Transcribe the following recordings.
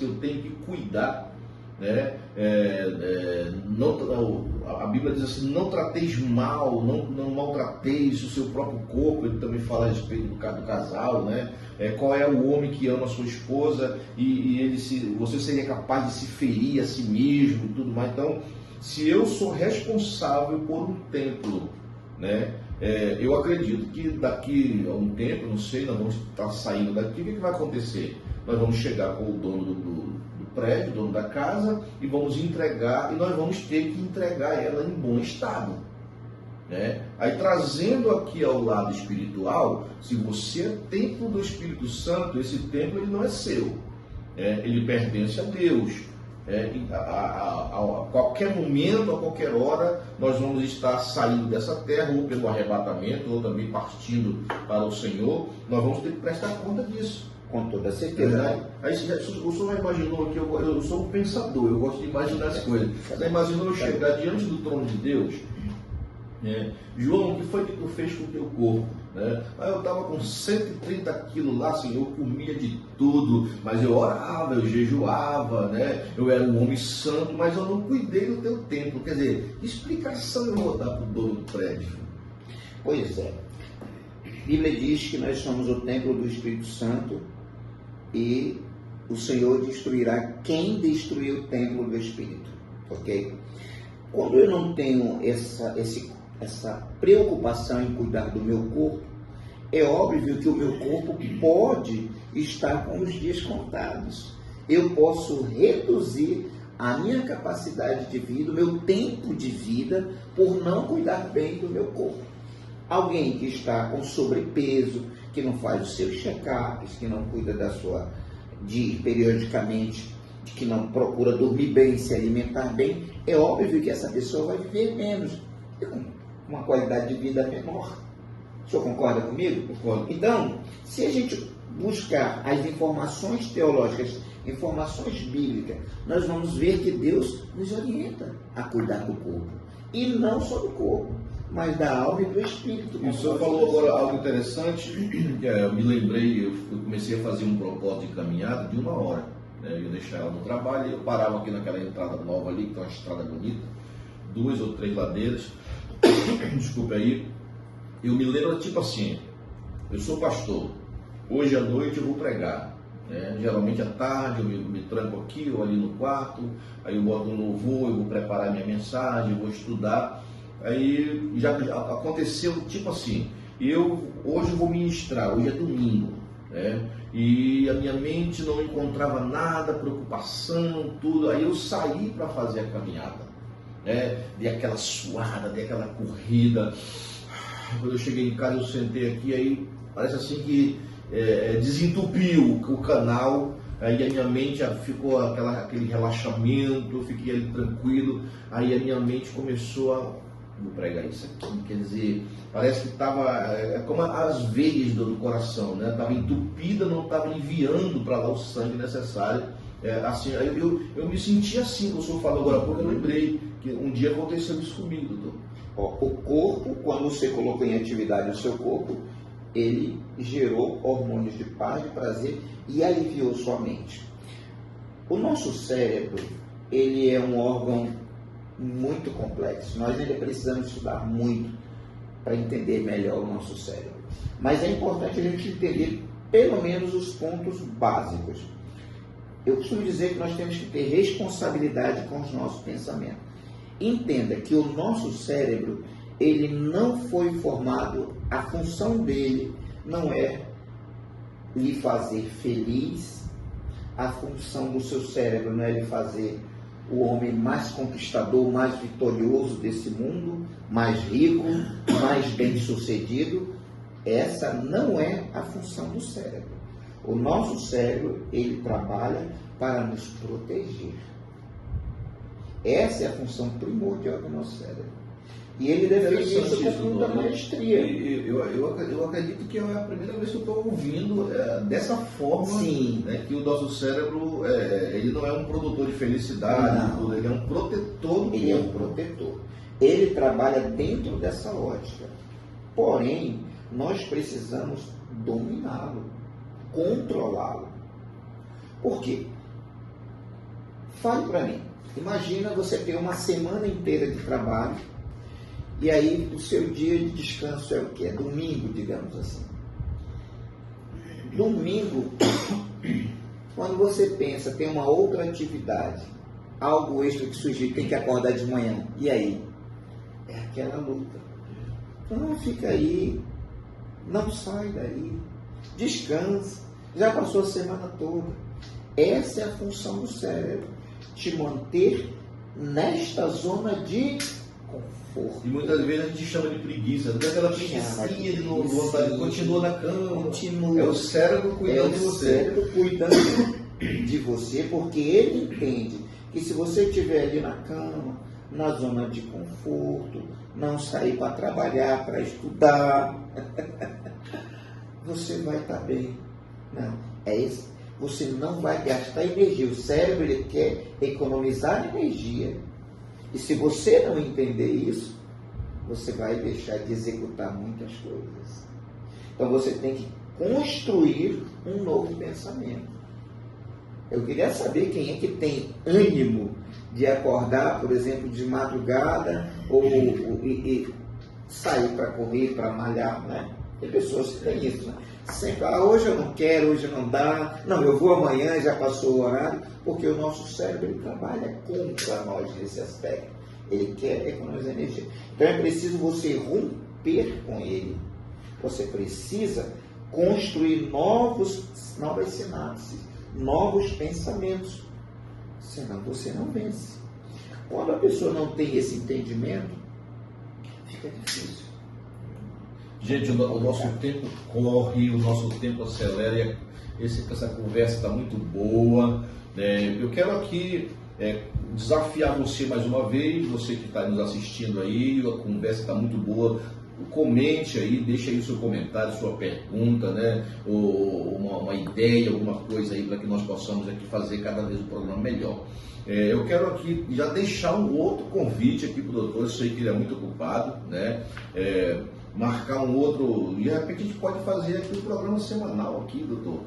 que eu tenho que cuidar, né? A Bíblia diz assim: não trateis mal, não maltrateis o seu próprio corpo. Ele também fala a respeito do casal, né? Qual é o homem que ama a sua esposa e você seria capaz de se ferir a si mesmo e tudo mais. Então, se eu sou responsável por um templo, né? Eu acredito que daqui a um tempo, não sei, nós vamos estar saindo daqui. O que vai acontecer? Nós vamos chegar com o dono do prédio, dono da casa, e vamos entregar, e nós vamos ter que entregar ela em bom estado, né? Aí, trazendo aqui ao lado espiritual, se você é templo do Espírito Santo, esse templo ele não é seu, ele pertence a Deus. A qualquer momento, a qualquer hora, nós vamos estar saindo dessa terra, ou pelo arrebatamento, ou também partindo para o Senhor. Nós vamos ter que prestar conta disso. Com toda certeza. Aí, o senhor já imaginou que eu sou um pensador, eu gosto de imaginar as coisas. Você já imaginou eu chegar diante do trono de Deus? João, o que foi que tu fez com o teu corpo? Eu estava com 130 quilos lá, Senhor, eu comia de tudo, mas eu orava, eu jejuava, né? Eu era um homem santo, mas eu não cuidei do teu templo. Quer dizer, que explicação eu vou dar para o dono do prédio? Pois é. A Bíblia diz que nós somos o templo do Espírito Santo e o Senhor destruirá quem destruir o templo do Espírito, ok? Quando eu não tenho essa preocupação em cuidar do meu corpo, é óbvio que o meu corpo pode estar com os dias contados. Eu posso reduzir a minha capacidade de vida, o meu tempo de vida, por não cuidar bem do meu corpo. Alguém que está com sobrepeso, que não faz os seus check-ups, que não cuida periodicamente, que não procura dormir bem, se alimentar bem, é óbvio que essa pessoa vai viver menos, e com uma qualidade de vida menor. O senhor concorda comigo? Concordo. Então, se a gente buscar as informações teológicas, informações bíblicas, nós vamos ver que Deus nos orienta a cuidar do corpo. E não só do corpo, mas da alma e do espírito. O senhor falou agora algo interessante, eu me lembrei, eu comecei a fazer um propósito de caminhada de 1 hora. Eu ia deixar ela no trabalho, eu parava aqui naquela entrada nova ali, que tem uma estrada bonita, 2 ou 3 ladeiras, desculpe aí, eu me lembro tipo assim, eu sou pastor, hoje à noite eu vou pregar, geralmente à tarde eu me tranco aqui ou ali no quarto, aí eu boto um louvor, eu vou preparar minha mensagem, eu vou estudar. Aí já aconteceu tipo assim, hoje eu vou ministrar, hoje é domingo, e a minha mente não encontrava nada, preocupação, tudo. Aí eu saí para fazer a caminhada, dei aquela suada, dei aquela corrida. Quando eu cheguei em casa, eu sentei aqui, aí parece assim que desentupiu o canal. Aí a minha mente ficou aquele relaxamento, eu fiquei ali tranquilo. Aí a minha mente começou a... Vou pregar isso aqui, quer dizer, parece que estava como as veias do coração, estava entupida, não estava enviando para lá o sangue necessário. Assim, eu me senti assim, como o senhor falou agora há pouco, eu lembrei que um dia aconteceu isso comigo, doutor. O corpo, quando você colocou em atividade o seu corpo, ele gerou hormônios de paz, de prazer e aliviou sua mente. O nosso cérebro, ele é um órgão muito complexo. Nós ainda precisamos estudar muito para entender melhor o nosso cérebro. Mas é importante a gente entender pelo menos os pontos básicos. Eu costumo dizer que nós temos que ter responsabilidade com os nossos pensamentos. Entenda que o nosso cérebro, ele não foi formado, a função dele não é lhe fazer feliz, a função do seu cérebro não é lhe fazer o homem mais conquistador, mais vitorioso desse mundo, mais rico, mais bem-sucedido. Essa não é a função do cérebro. O nosso cérebro, ele trabalha para nos proteger. Essa é a função primordial do nosso cérebro. E ele defende isso com muita maestria. Eu acredito que é a primeira vez que eu estou ouvindo dessa forma. Sim. Que o nosso cérebro ele não é um produtor de felicidade, Não. Ele é um protetor do Ele é um corpo. protetor. Ele trabalha dentro dessa ótica. Porém, nós precisamos dominá-lo, controlá-lo. Por quê? Fale para mim. Imagina você ter uma semana inteira de trabalho e aí o seu dia de descanso é o quê? É domingo, digamos assim. Domingo, quando você pensa, tem uma outra atividade, algo extra que surgiu, tem que acordar de manhã. E aí? É aquela luta. Então fica aí, não sai daí, descansa. Já passou a semana toda. Essa é a função do cérebro, te manter nesta zona de conforto. E muitas vezes a gente chama de preguiça, não é aquela preguiçinha de não vontade, continua na cama. Continua. É o cérebro cuidando de você. É o cérebro cuidando de você, porque ele entende que se você estiver ali na cama, na zona de conforto, não sair para trabalhar, para estudar, você vai estar bem. Não, é isso. Você não vai gastar energia. O cérebro ele quer economizar energia. E se você não entender isso, você vai deixar de executar muitas coisas. Então você tem que construir um novo pensamento. Eu queria saber quem é que tem ânimo de acordar, por exemplo, de madrugada e sair para correr, para malhar, né? Tem pessoas que têm isso, né? Sempre, hoje eu não quero, hoje não dá, não, eu vou amanhã, já passou o horário, porque o nosso cérebro ele trabalha contra nós nesse aspecto. Ele quer economizar energia. Então é preciso você romper com ele. Você precisa construir novas sinapses, novos pensamentos. Senão você não vence. Quando a pessoa não tem esse entendimento, fica difícil. Gente, o nosso tempo corre, o nosso tempo acelera, essa conversa está muito boa. Eu quero aqui desafiar você mais uma vez, você que está nos assistindo aí, a conversa está muito boa. Comente aí, deixa aí o seu comentário, sua pergunta, né? Ou uma ideia, alguma coisa aí para que nós possamos aqui fazer cada vez um programa melhor. Eu quero aqui já deixar um outro convite aqui para o doutor, eu sei que ele é muito ocupado, né? Marcar um outro, e de repente a gente pode fazer aqui um programa semanal aqui, doutor.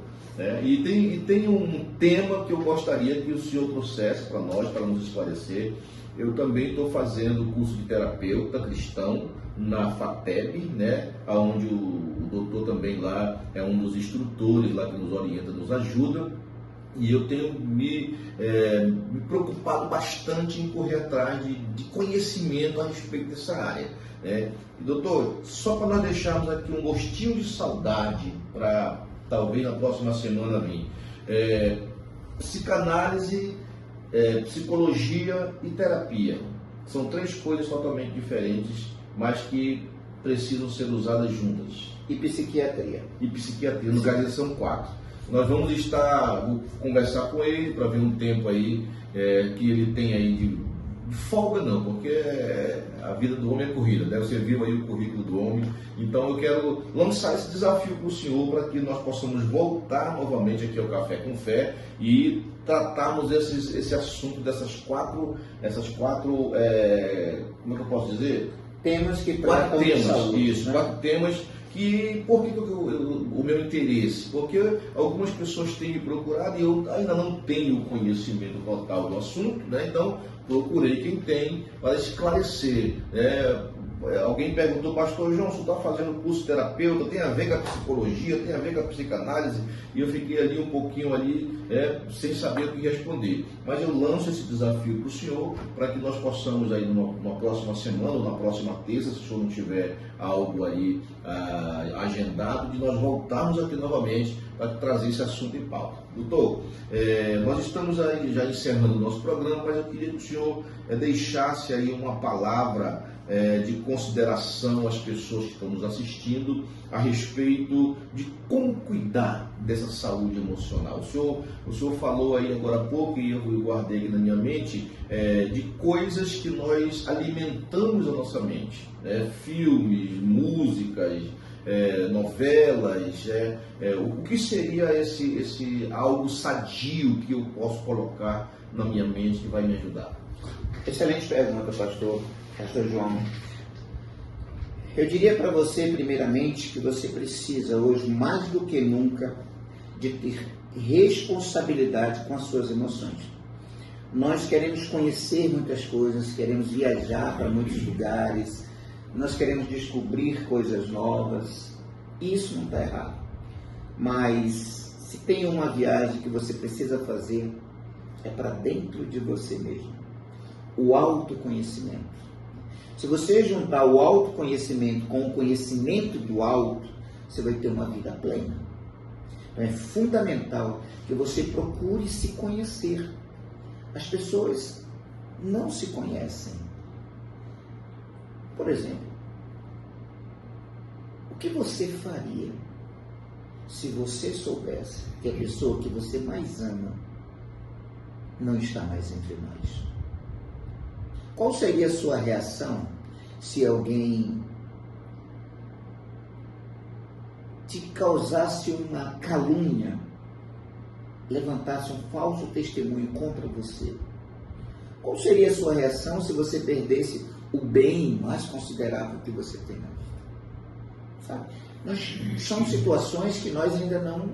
E tem um tema que eu gostaria que o senhor trouxesse para nós, para nos esclarecer. Eu também estou fazendo o curso de terapeuta cristão na FATEB, né? Onde o doutor também lá é um dos instrutores lá que nos orienta, nos ajuda. E eu tenho me preocupado bastante em correr atrás de conhecimento a respeito dessa área. E, doutor, só para nós deixarmos aqui um gostinho de saudade para talvez na próxima semana vir. Psicanálise, psicologia e terapia. São três coisas totalmente diferentes, mas que precisam ser usadas juntas. E psiquiatria. E psiquiatria, no caso são 4. Nós vou conversar com ele para ver um tempo aí que ele tem aí de folga não, porque a vida do homem é corrida, né? Você viu aí o currículo do homem. Então eu quero lançar esse desafio para o senhor para que nós possamos voltar novamente aqui ao Café com Fé e tratarmos esse assunto dessas quatro, como é que eu posso dizer? Temas que tratam de saúde, isso, né? 4 temas. Por que o meu interesse? Porque algumas pessoas têm me procurado e eu ainda não tenho conhecimento total do assunto, né? Então procurei quem tem para esclarecer. Alguém perguntou, pastor João, você está fazendo curso de terapeuta, tem a ver com a psicologia, tem a ver com a psicanálise? E eu fiquei ali um pouquinho sem saber o que responder. Mas eu lanço esse desafio para o senhor, para que nós possamos aí numa próxima semana, ou na próxima terça, se o senhor não tiver algo aí agendado, de nós voltarmos aqui novamente para trazer esse assunto em pauta. Doutor, nós estamos aí já encerrando o nosso programa, mas eu queria que o senhor deixasse aí uma palavra de consideração às pessoas que estão nos assistindo a respeito de como cuidar dessa saúde emocional. O senhor falou aí agora há pouco, e eu guardei aqui na minha mente, de coisas que nós alimentamos a nossa mente, filmes, músicas, novelas, o que seria esse algo sadio que eu posso colocar na minha mente que vai me ajudar? Excelente pergunta, pastor João. Eu diria para você, primeiramente, que você precisa hoje, mais do que nunca, de ter responsabilidade com as suas emoções. Nós queremos conhecer muitas coisas, queremos viajar para muitos lugares, nós queremos descobrir coisas novas. Isso não está errado. Mas se tem uma viagem que você precisa fazer, é para dentro de você mesmo. O autoconhecimento. Se você juntar o autoconhecimento com o conhecimento do alto, você vai ter uma vida plena. Então é fundamental que você procure se conhecer. As pessoas não se conhecem. Por exemplo, o que você faria se você soubesse que a pessoa que você mais ama não está mais entre nós? Qual seria a sua reação se alguém te causasse uma calúnia, levantasse um falso testemunho contra você? Qual seria a sua reação se você perdesse o bem mais considerável que você tem na vida? Sabe? São situações que nós ainda não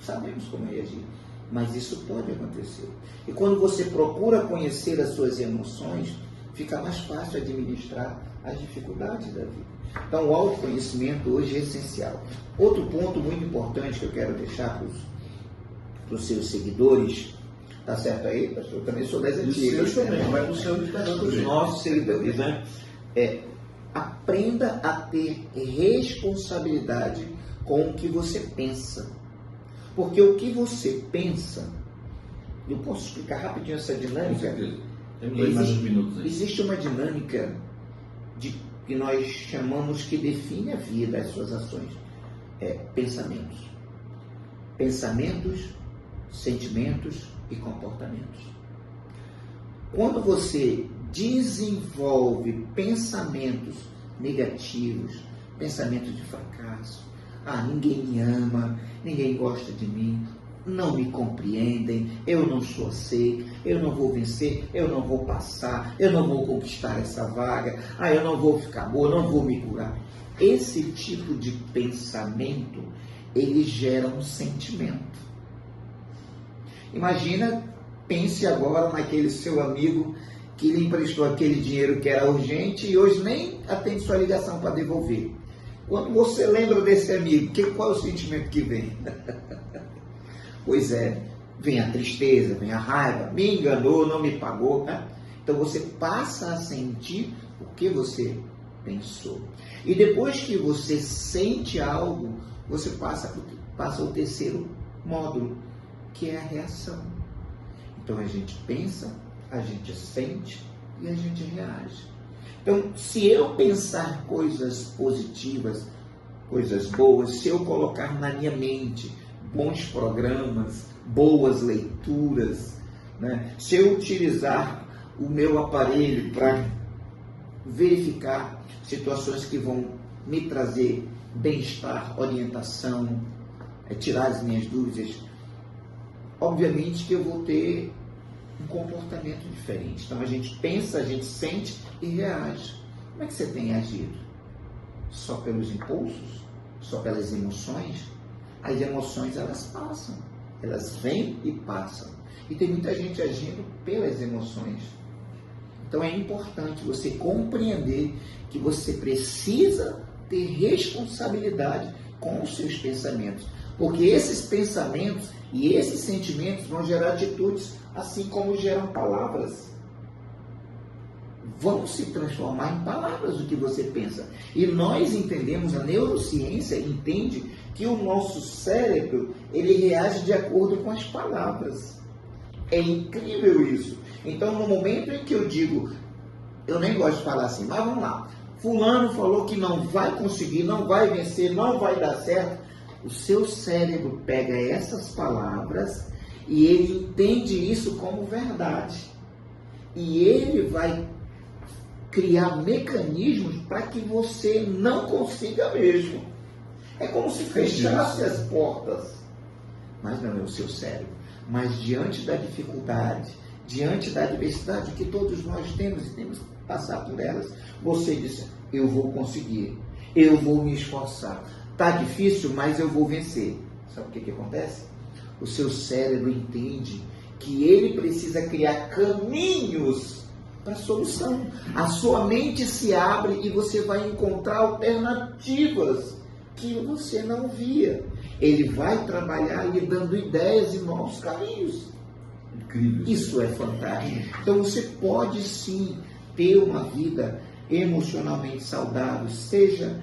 sabemos como reagir, mas isso pode acontecer. E quando você procura conhecer as suas emoções, fica mais fácil administrar as dificuldades da vida. Então, o autoconhecimento hoje é essencial. Outro ponto muito importante que eu quero deixar para os seus seguidores, tá certo aí, pastor? Eu também sou das antigas. Vai para o seu Os nossos seguidores, né? Aprenda a ter responsabilidade com o que você pensa. Porque o que você pensa, eu posso explicar rapidinho essa dinâmica? Temos mais uns minutos aí. Existe uma dinâmica que nós chamamos que define a vida, as suas ações. Pensamentos. Pensamentos, sentimentos e comportamentos. Quando você desenvolve pensamentos negativos, pensamentos de fracasso, ninguém me ama, ninguém gosta de mim, não me compreendem, eu não sou aceito, eu não vou vencer, eu não vou passar, eu não vou conquistar essa vaga, eu não vou ficar boa, não vou me curar. Esse tipo de pensamento, ele gera um sentimento. Imagina, pense agora naquele seu amigo que lhe emprestou aquele dinheiro que era urgente e hoje nem atende sua ligação para devolver. Quando você lembra desse amigo, qual é o sentimento que vem? Pois é, vem a tristeza, vem a raiva, me enganou, não me pagou. Né? Então você passa a sentir o que você pensou. E depois que você sente algo, você passa ao terceiro módulo, que é a reação. Então a gente pensa, a gente sente e a gente reage. Então, se eu pensar coisas positivas, coisas boas, se eu colocar na minha mente bons programas, boas leituras, né? Se eu utilizar o meu aparelho para verificar situações que vão me trazer bem-estar, orientação, tirar as minhas dúvidas, obviamente que eu vou ter um comportamento diferente. Então a gente pensa, a gente sente e reage. Como é que você tem agido? Só pelos impulsos? Só pelas emoções? As emoções, elas passam. Elas vêm e passam. E tem muita gente agindo pelas emoções. Então é importante você compreender que você precisa ter responsabilidade com os seus pensamentos. Porque esses pensamentos e esses sentimentos vão gerar atitudes, assim como geram palavras. Vão se transformar em palavras o que você pensa. E nós entendemos, a neurociência entende que o nosso cérebro, ele reage de acordo com as palavras. É incrível isso. Então, no momento em que eu digo, eu nem gosto de falar assim, mas vamos lá, fulano falou que não vai conseguir, não vai vencer, não vai dar certo, o seu cérebro pega essas palavras e ele entende isso como verdade. E ele vai criar mecanismos para que você não consiga mesmo. É como se fechasse as portas. Mas não é o seu cérebro. Mas diante da dificuldade, diante da adversidade que todos nós temos e temos que passar por elas, você diz, eu vou conseguir, eu vou me esforçar. Está difícil, mas eu vou vencer. Sabe o que acontece? O seu cérebro entende que ele precisa criar caminhos para a solução. A sua mente se abre e você vai encontrar alternativas que você não via. Ele vai trabalhar lhe dando ideias e novos caminhos. Incrível. Isso é fantástico. Então você pode sim ter uma vida emocionalmente saudável, seja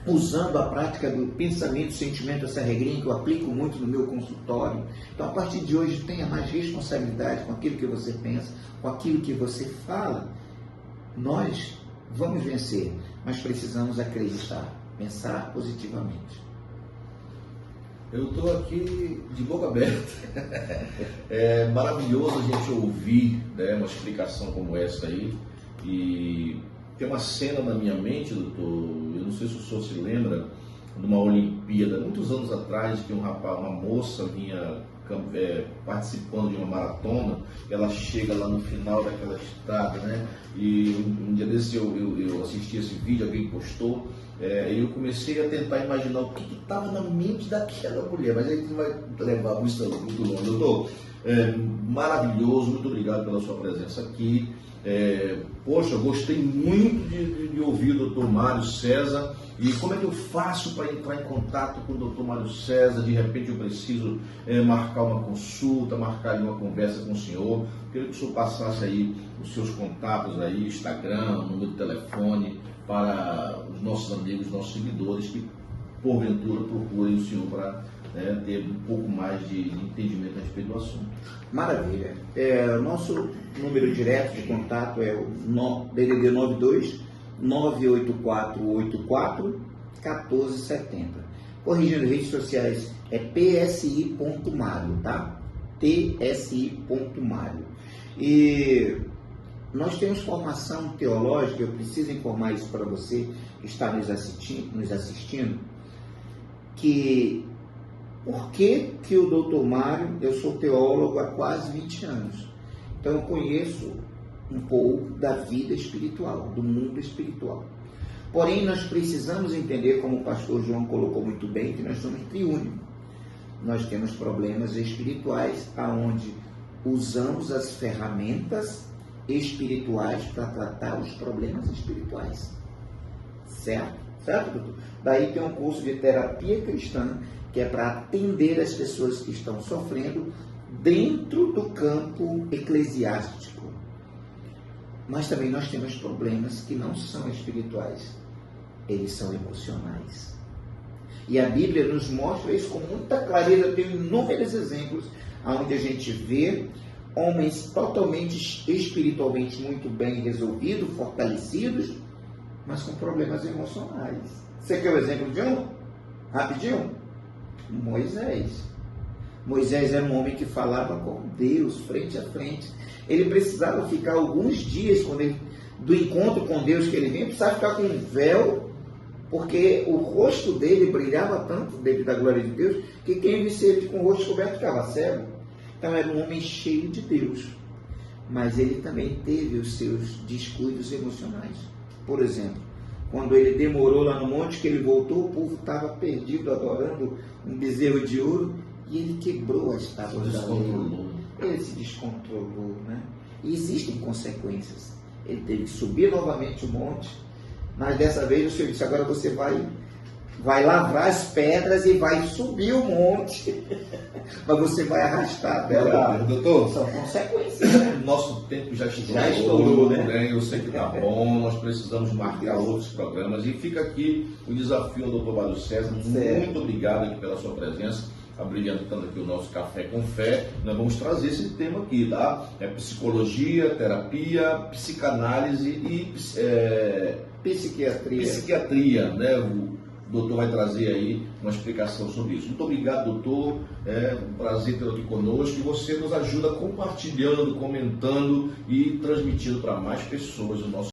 usando a prática do pensamento, sentimento, essa regrinha que eu aplico muito no meu consultório. Então, a partir de hoje, tenha mais responsabilidade com aquilo que você pensa, com aquilo que você fala. Nós vamos vencer, mas precisamos acreditar, pensar positivamente. Eu estou aqui de boca aberta. É maravilhoso a gente ouvir, né, uma explicação como essa aí. E tem uma cena na minha mente, doutor, eu não sei se o senhor se lembra, numa Olimpíada, muitos anos atrás, que uma moça vinha participando de uma maratona, ela chega lá no final daquela estrada, né? E um dia desses eu assisti esse vídeo, alguém postou, e eu comecei a tentar imaginar o que estava na mente daquela mulher, mas a gente vai levar muito longe. Doutor, maravilhoso, muito obrigado pela sua presença aqui. Poxa, eu gostei muito de ouvir o Dr. Mário César. E como é que eu faço para entrar em contato com o Dr. Mário César? De repente eu preciso marcar uma consulta, marcar uma conversa com o senhor. Eu queria que o senhor passasse aí os seus contatos aí, Instagram, número de telefone, para os nossos amigos, nossos seguidores que porventura procurem o senhor para ter um pouco mais de entendimento a respeito do assunto. Maravilha. Nosso número direto de contato é o DDD 92 98484 1470. Corrigindo redes sociais, é psi.mário, tá? psi.mário. E nós temos formação teológica, eu preciso informar isso para você que está nos assistindo, que por que o doutor Mário, eu sou teólogo há quase 20 anos, então eu conheço um pouco da vida espiritual, do mundo espiritual. Porém, nós precisamos entender, como o pastor João colocou muito bem, que nós somos triúnicos. Nós temos problemas espirituais, aonde usamos as ferramentas espirituais para tratar os problemas espirituais. Certo? Certo, doutor? Daí tem um curso de terapia cristã, que é para atender as pessoas que estão sofrendo dentro do campo eclesiástico. Mas também nós temos problemas que não são espirituais, eles são emocionais. E a Bíblia nos mostra isso com muita clareza. Eu tenho inúmeros exemplos onde a gente vê homens totalmente espiritualmente muito bem resolvidos, fortalecidos, mas com problemas emocionais. Você quer o exemplo de um? Rapidinho? Moisés. Moisés era um homem que falava com Deus, frente a frente. Ele precisava ficar alguns dias, do encontro com Deus que ele vinha, precisava ficar com um véu, porque o rosto dele brilhava tanto devido à glória de Deus, que quem visse ele com o rosto coberto ficava cego. Então era um homem cheio de Deus. Mas ele também teve os seus descuidos emocionais. Por exemplo, quando ele demorou lá no monte, que ele voltou, o povo estava perdido, adorando um bezerro de ouro, e ele quebrou as tábuas da lei. Ele se descontrolou, né? E existem consequências. Ele teve que subir novamente o monte, mas dessa vez o Senhor disse, agora você vai lavrar as pedras e vai subir o monte, mas você vai arrastar dela. Doutor, são consequências, né? Nosso tempo já estourou, estourou, né? Eu sei que está bom, nós precisamos marcar outros programas. E fica aqui o desafio ao doutor Mário César. Muito obrigado aqui pela sua presença, abrilhantando aqui o nosso Café com Fé. Nós vamos trazer esse tema aqui, tá? Psicologia, terapia, psicanálise e psiquiatria, né? O doutor vai trazer aí uma explicação sobre isso. Muito obrigado, doutor. É um prazer tê-lo aqui conosco. E você nos ajuda compartilhando, comentando e transmitindo para mais pessoas o nosso